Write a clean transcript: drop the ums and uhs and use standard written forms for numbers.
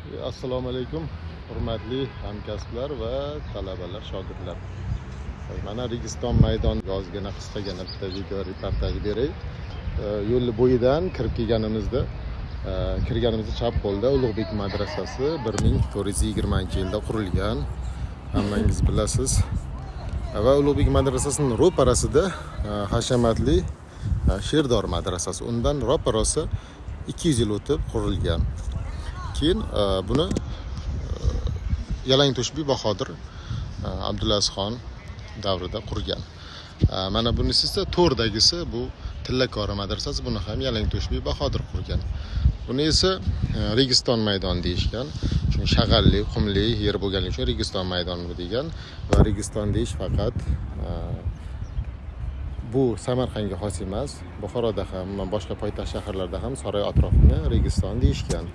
Assalomu alaykum, hurmatli hamkasblar va talabalar, shogirdlar. Mana Registon maydon yozgina qisqagina bitta video reportaj beray. Yo'l bo'yidan kirganimizda chap qo'lda Ulug'bek madrasasi 1420-yilda qurilgan. Hammangiz bilasiz. Va Ulug'bek madrasasining ro'parasida hashamatli Sherdor madrasasi. Undan ro'parasi 200 yil o'tib qurilgan. Keyin buni Yalangto'shbek Bahodir Abdulazixon davrida qurgan. Mana bunisi esa to'rdagisi bu Tillakori madrasasi, buni ham Yalangto'shbek Bahodir qurgan. Buni esa Registon maydoni deyishgan. Chunki shag'alli, qumli yer bo'lganligi uchun Registon maydoni degan va Registon deyish faqat bu Samarqandga xos emas. Buxoroda ham, boshqa poytaxt shaharlarda ham saroy atrofini Registon deyishgan.